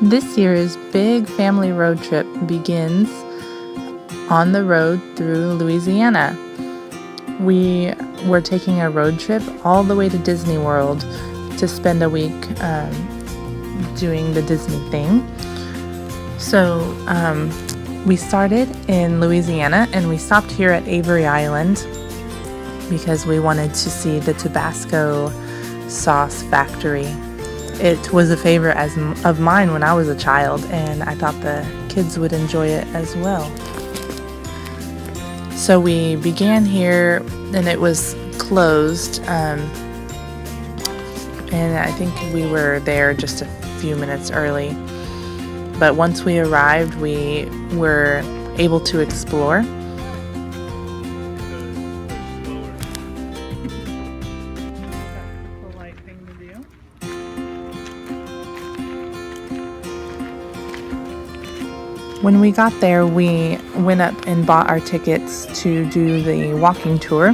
This year's big family road trip begins on the road through Louisiana. We were taking a road trip all the way to Disney World to spend a week doing the Disney thing. So we started in Louisiana and we stopped here at Avery Island because we wanted to see the Tabasco sauce factory. It was a favorite of mine when I was a child, and I thought the kids would enjoy it as well. So we began here, and it was closed, and I think we were there just a few minutes early. But once we arrived, we were able to explore. When we got there, we went up and bought our tickets to do the walking tour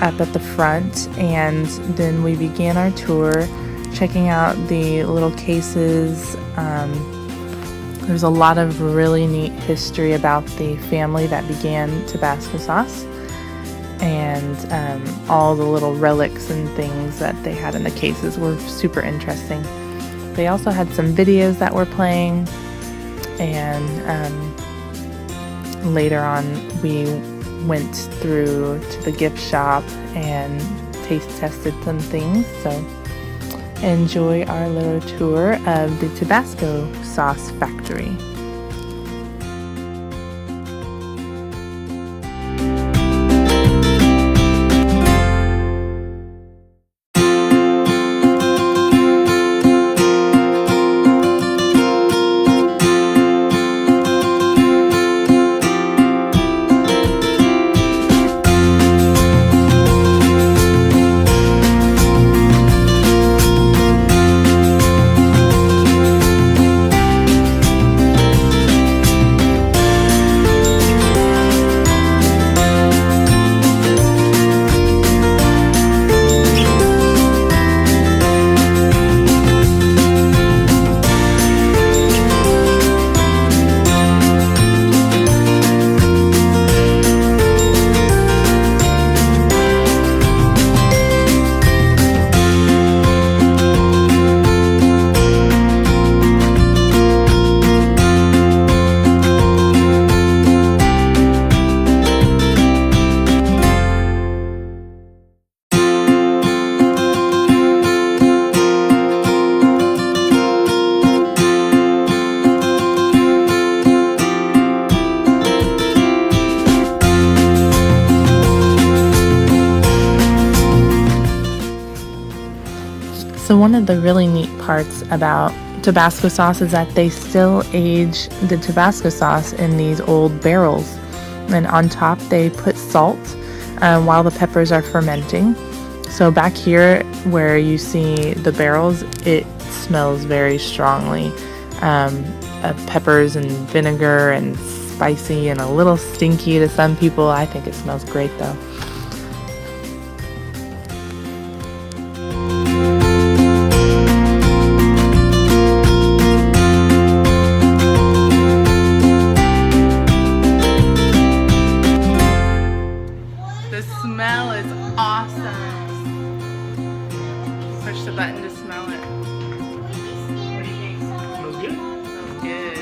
up at the front, and then we began our tour checking out the little cases. There's a lot of really neat history about the family that began Tabasco sauce, and all the little relics and things that they had in the cases were super interesting. They also had some videos that were playing. And later on, we went through to the gift shop and taste tested some things. So enjoy our little tour of the Tabasco sauce factory. So one of the really neat parts about Tabasco sauce is that they still age the Tabasco sauce in these old barrels. And on top they put salt while the peppers are fermenting. So back here where you see the barrels, it smells very strongly of peppers and vinegar and spicy and a little stinky to some people. I think it smells great though. The smell is awesome. Push the button to smell it. What do you think? Smells good. Smells good.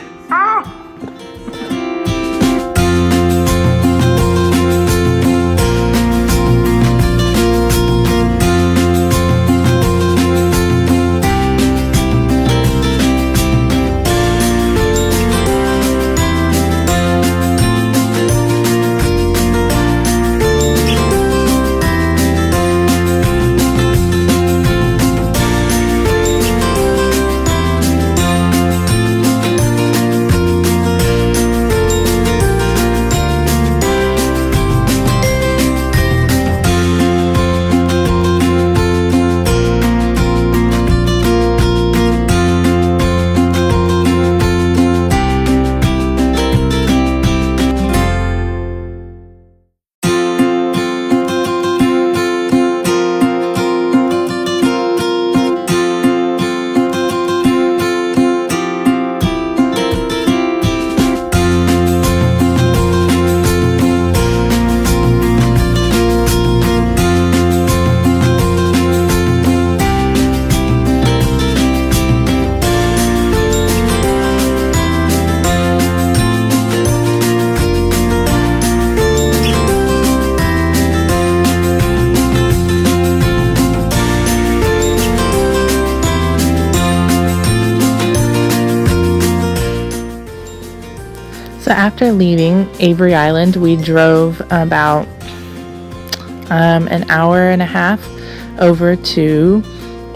So after leaving Avery Island, we drove about an hour and a half over to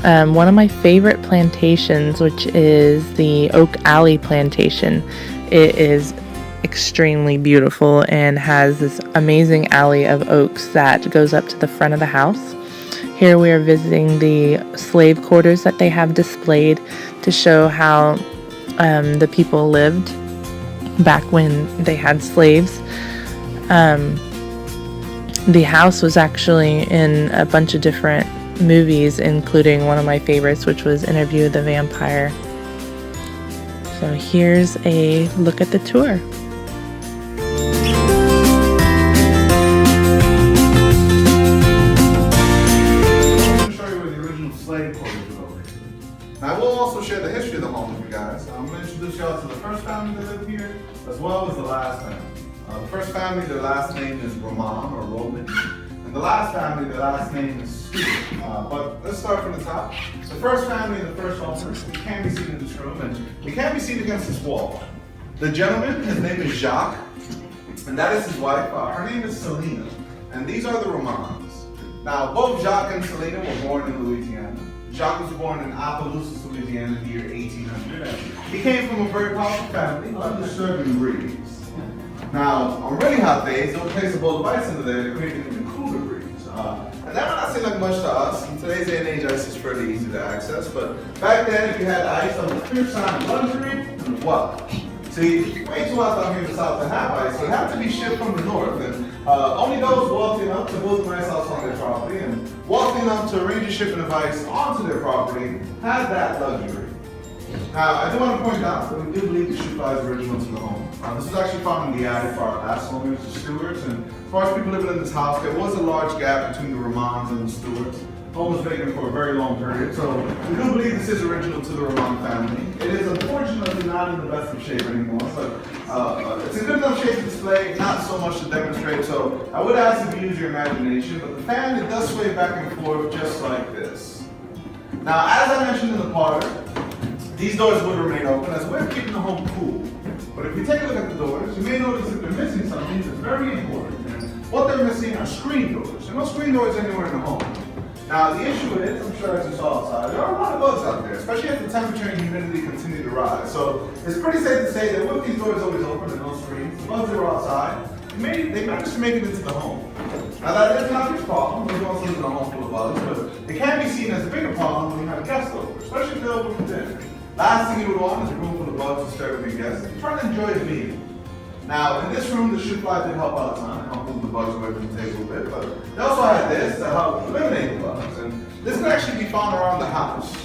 one of my favorite plantations, which is the Oak Alley Plantation. It is extremely beautiful and has this amazing alley of oaks that goes up to the front of the house. Here we are visiting the slave quarters that they have displayed to show how the people lived back when they had slaves. The house was actually in a bunch of different movies, including one of my favorites, which was Interview with the Vampire. So here's a look at the tour. Now, we'll also share the history of the home with you guys. I'm going to introduce y'all to the first family that lived here, as well as the last family. The first family, their last name is Roman or Roman. And the last family, their last name is Stewart. But let's start from the top. The first family and the first owners, we can be seen in this room, and we can be seen against this wall. The gentleman, his name is Jacques, and that is his wife. Her name is Selena, and these are the Romans. Now, both Jacques and Selena were born in Louisiana. Jacques was born in Appaloosa, Louisiana, in the year 1800. He came from a very powerful family, undisturbing breeze. Now, on really hot days, they'll place a bowl of ice into there to create an even cooler breeze. And that might not seem like much to us. In today's day and age, ice is fairly easy to access. But back then, if you had ice on the clear sign of luxury, what? See, way too hot down here in the south to have ice, so it had to be shipped from the north. And only those wealthy enough to build a nice house on their property and wealthy enough to arrange a shipment of ice onto their property had that luxury. Now, I do want to point out that we do believe the shoe fly is original to the home. This was actually found in the attic for our last owners, the Stewarts, and as far as people living in this house, there was a large gap between the Romans and the Stewarts. The home was vacant for a very long period, so we do believe this is original to the Roman family. It is unfortunately not in the best of shape anymore, but it's in good enough shape to display, not so much to demonstrate, so I would ask if you use your imagination, but the fan, it does sway back and forth just like this. Now, as I mentioned in the parlor, these doors would remain open as we're keeping the home cool. But if you take a look at the doors, you may notice that they're missing something that's very important. And what they're missing are screen doors. There are no screen doors anywhere in the home. Now, the issue is, I'm sure as you saw outside, there are a lot of bugs out there, especially as the temperature and humidity continue to rise. So it's pretty safe to say that with these doors always open and no screens, the bugs that are outside, they managed to make it into the home. Now, that is not a huge problem. We also live in a home full of bugs, but it can be seen as a bigger problem when you have guests over, especially if they're over for dinner. Last thing you would want is a room full of bugs to start with your guests. You're trying to enjoy the meal. Now, in this room, the shoe fly did help out a ton, help move the bugs away from the table a bit, but they also had this to help eliminate the bugs, and this can actually be found around the house.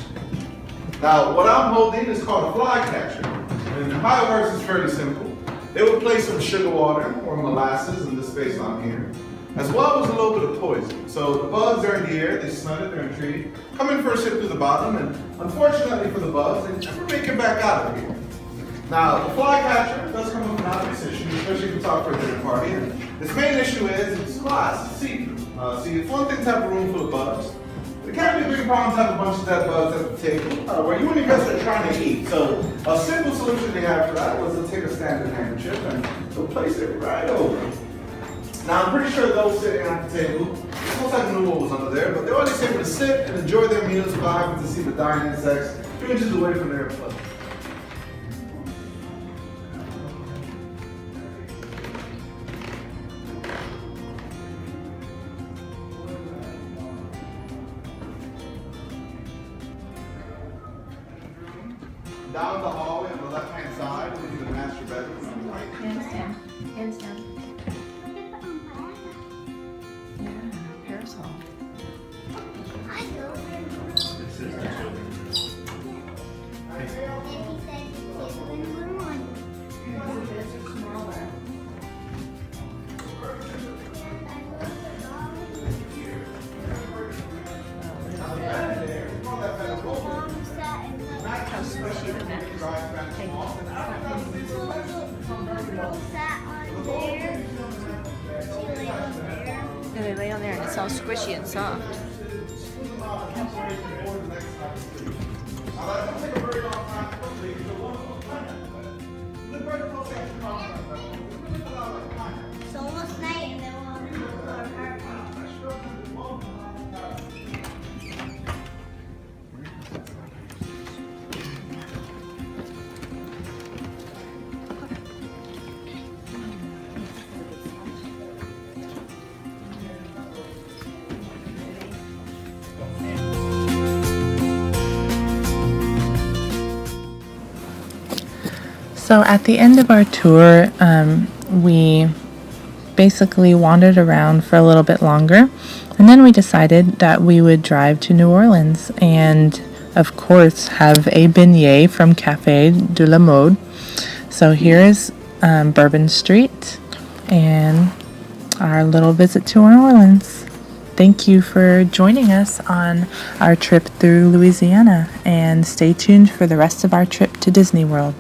Now, what I'm holding is called a fly catcher, and how it works is fairly simple. They would place some sugar water or molasses in this space on here, as well as a little bit of poison. So the bugs are in the air, they smell it, they're intrigued, come in for a sip through the bottom, and unfortunately for the bugs, they never make it back out of here. Now, the fly catcher does come with an obvious issue, especially if you talk for a dinner party. And its main issue is it's glass, it's see-through. See, it's one thing to have a room full of bugs, but it can be a big problem to have a bunch of dead bugs at the table where you and your guests are trying to eat. So a simple solution they had for that was to take a standard handkerchief and they'll place it right over. Now, I'm pretty sure those sitting at the table, it's most likely knew what was under there, but they were always able to sit and enjoy their meals without having to see the dying insects 2 inches away from their plate. Down the hallway on the left-hand side will be the master bedroom on the right. Handstand. Handstand. Yeah, parasol. How squishy the neck is. Yeah, they lay on there and it's all squishy and soft. Now, that doesn't take a very long time to complete. The vertical section So at the end of our tour, we basically wandered around for a little bit longer, and then we decided that we would drive to New Orleans and, of course, have a beignet from Café de la Mode. So here is Bourbon Street and our little visit to New Orleans. Thank you for joining us on our trip through Louisiana, and stay tuned for the rest of our trip to Disney World.